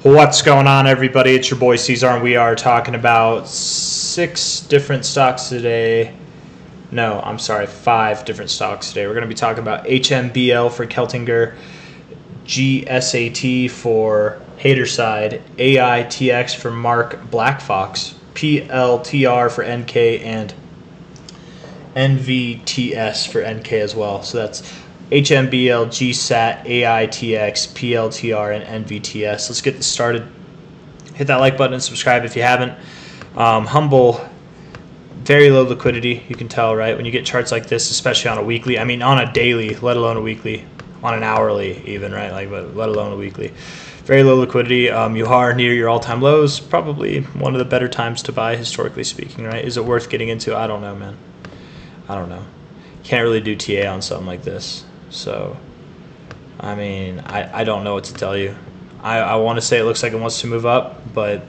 What's going on, everybody? It's your boy C-Zar, and we are talking about 6 different stocks today. No, I'm sorry, 5 different stocks today. We're going to be talking about HMBL for Keltinger, GSAT for Haterside, AITX for Mark Blackfox, PLTR for NK, and NVTS for NK as well. So that's HMBL, GSAT, AITX, PLTR, and NVTS. Let's get this started. Hit that like button and subscribe if you haven't. Humble, very low liquidity. You can tell, right? When you get charts like this, especially on a weekly, I mean on a daily, let alone a weekly, on an hourly even, right? Like, but let alone a weekly. Very low liquidity. You are near your all-time lows. Probably one of the better times to buy, historically speaking, right? Is it worth getting into? I don't know, man. I don't know. Can't really do TA on something like this. So, I mean, I don't know what to tell you. I want to say it looks like it wants to move up, but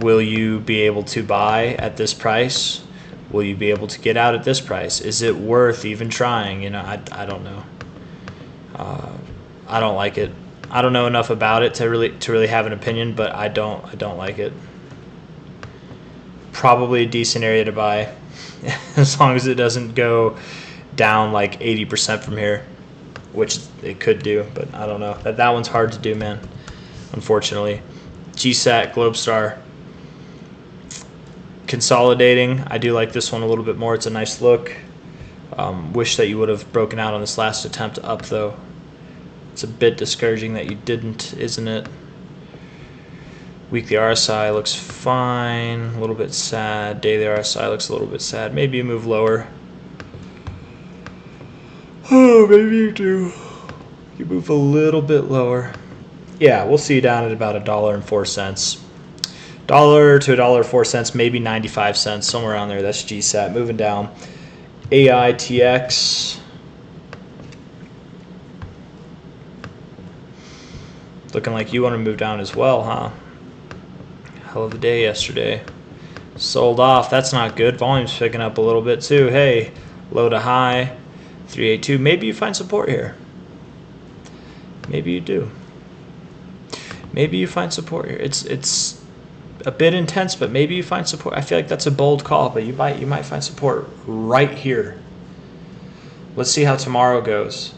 will you be able to buy at this price? Will you be able to get out at this price? Is it worth even trying? You know, I don't know. I don't like it. I don't know enough about it to really have an opinion, but I don't like it. Probably a decent area to buy, as long as it doesn't go down like 80% from here, which it could do, but I don't know. That one's hard to do, man, unfortunately. GSAT, Globestar, consolidating. I do like this one a little bit more. It's a nice look. Wish that you would have broken out on this last attempt up, though. It's a bit discouraging that you didn't, isn't it? Weekly RSI looks fine. A little bit sad. Daily RSI looks a little bit sad. Maybe you move lower. Oh, maybe you do. You move a little bit lower. Yeah, we'll see you down at about $1.04. $1 to $1.04, maybe 95 cents, somewhere around there. That's GSAT. Moving down. AITX. Looking like you want to move down as well, huh? Hell of a day yesterday. Sold off. That's not good. Volume's picking up a little bit too. Hey, low to high. 382. Maybe you find support here. Maybe you do. Maybe you find support here. It's a bit intense, but maybe you find support. I feel like that's a bold call, but you might find support right here. Let's see how tomorrow goes.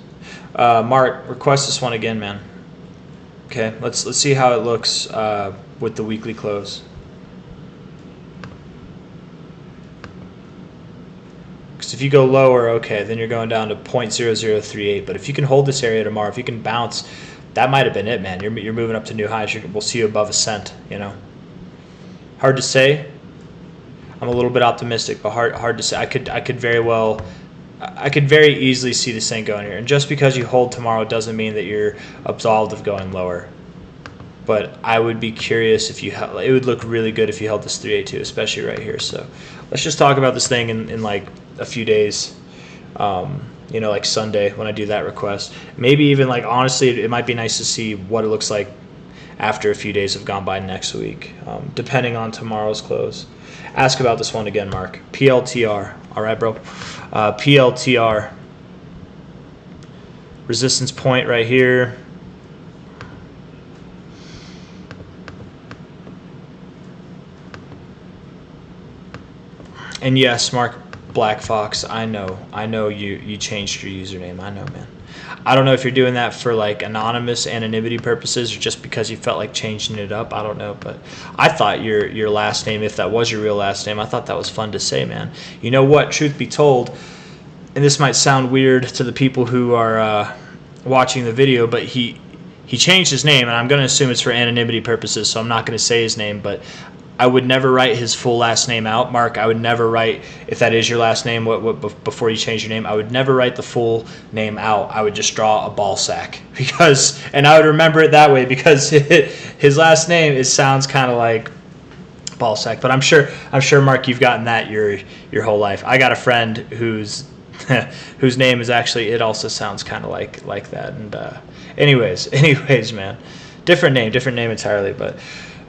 Mark, request this one again, man. Okay, let's see how it looks with the weekly close. Because if you go lower, okay, then you're going down to 0.0038. But if you can hold this area tomorrow, if you can bounce, that might have been it, man. You're moving up to new highs. We'll see you above a cent, you know. Hard to say. I'm a little bit optimistic, but hard to say. I could very easily see this thing going here. And just because you hold tomorrow doesn't mean that you're absolved of going lower. But I would be curious if it would look really good if you held this 382, especially right here. So let's just talk about this thing in like a few days. You know, like Sunday when I do that request. Maybe even like, honestly, it might be nice to see what it looks like after a few days have gone by next week, depending on tomorrow's close. Ask about this one again, Mark. PLTR. All right, bro. PLTR. Resistance point right here. And yes, Mark Blackfox, I know you changed your username. I know, man. I don't know if you're doing that for like anonymous anonymity purposes or just because you felt like changing it up. I don't know, but I thought your last name, if that was your real last name, I thought that was fun to say, man. You know what? Truth be told, and this might sound weird to the people who are watching the video, but he changed his name, and I'm going to assume it's for anonymity purposes, so I'm not going to say his name, but I would never write his full last name out, Mark. I would never write, if that is your last name, before you change your name, I would never write the full name out. I would just draw a ball sack and I would remember it that way because his last name sounds kind of like ball sack. But I'm sure, Mark, you've gotten that your whole life. I got a friend whose name is actually, it also sounds kind of like that. And anyways, man, different name entirely, but.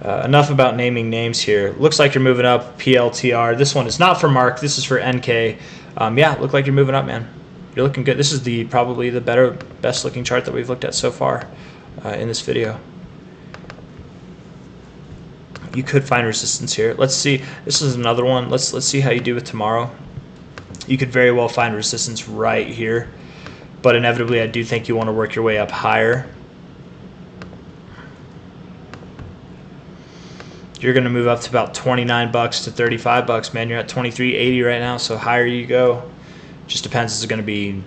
Enough about naming names here. Looks like you're moving up. PLTR. This one is not for Mark. This is for NK. Yeah, look like you're moving up, man. You're looking good. This is probably the best looking chart that we've looked at so far in this video. You could find resistance here. Let's see. This is another one. Let's see how you do with tomorrow. You could very well find resistance right here, but inevitably I do think you want to work your way up higher. You're going to move up to about 29 bucks to 35 bucks, man. You're at 23.80 right now, so higher you go. Just depends, is it going to be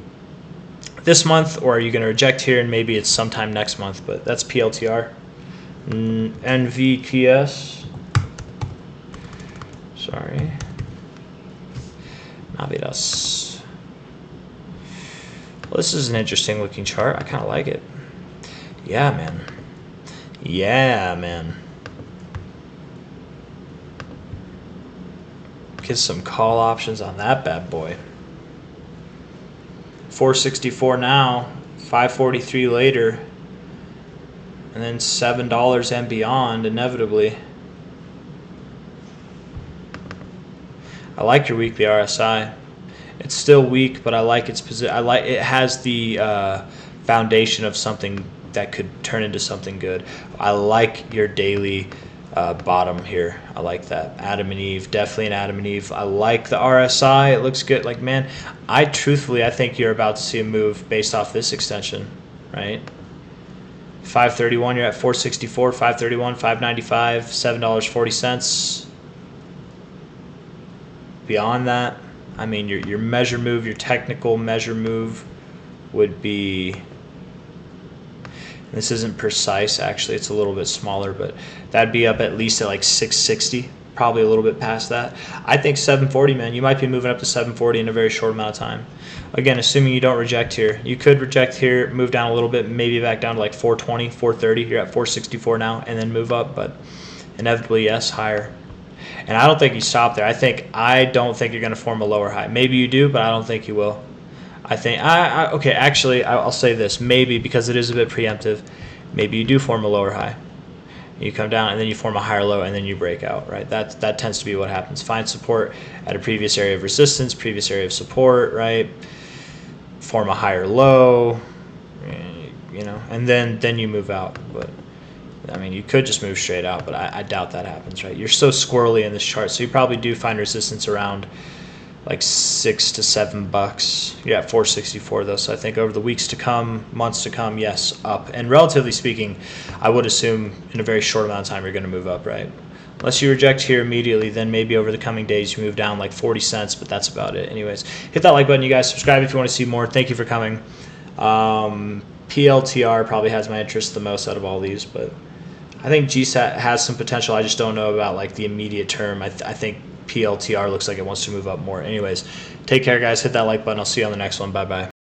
this month, or are you going to reject here and maybe it's sometime next month? But that's PLTR. NVPS. Sorry. Navidas. Well, this is an interesting looking chart. I kind of like it. Yeah, man. Yeah, man. Get some call options on that bad boy. 464 now, 543 later, and then $7 and beyond inevitably. I like your weekly RSI. It's still weak, but I like its position. It has the foundation of something that could turn into something good. I like your daily bottom here. I like that. Adam and Eve, definitely an Adam and Eve. I like the RSI. It looks good. Like, man, I think you're about to see a move based off this extension, right? 531, you're at 464, 531, 595, $7.40. Beyond that, I mean, your measure move, your technical measure move would be, this isn't precise, actually, it's a little bit smaller, but that'd be up at least at like 660, probably a little bit past that. I think 740, man, you might be moving up to 740 in a very short amount of time. Again, assuming you don't reject here. You could reject here, move down a little bit, maybe back down to like 420, 430. You're at 464 now, and then move up, but inevitably, yes, higher. And I don't think you stop there. I don't think you're going to form a lower high. Maybe you do, but I don't think you will. I think okay. Actually, I'll say this: maybe, because it is a bit preemptive. Maybe you do form a lower high. You come down and then you form a higher low and then you break out. Right? That tends to be what happens. Find support at a previous area of resistance, previous area of support. Right? Form a higher low. You know, and then you move out. But I mean, you could just move straight out, but I doubt that happens, right? You're so squirrely in this chart, so you probably do find resistance around like $6 to $7. You're at 464 though, so I think over the weeks to come, months to come, yes, up. And relatively speaking, I would assume in a very short amount of time you're going to move up, right? Unless you reject here immediately, then maybe over the coming days you move down like 40 cents, but that's about it. Anyways, hit that like button, you guys. Subscribe if you want to see more. Thank you for coming. PLTR probably has my interest the most out of all these, but I think GSAT has some potential. I just don't know about like the immediate term. I think PLTR looks like it wants to move up more. Anyways, take care, guys. Hit that like button. I'll see you on the next one. Bye-bye.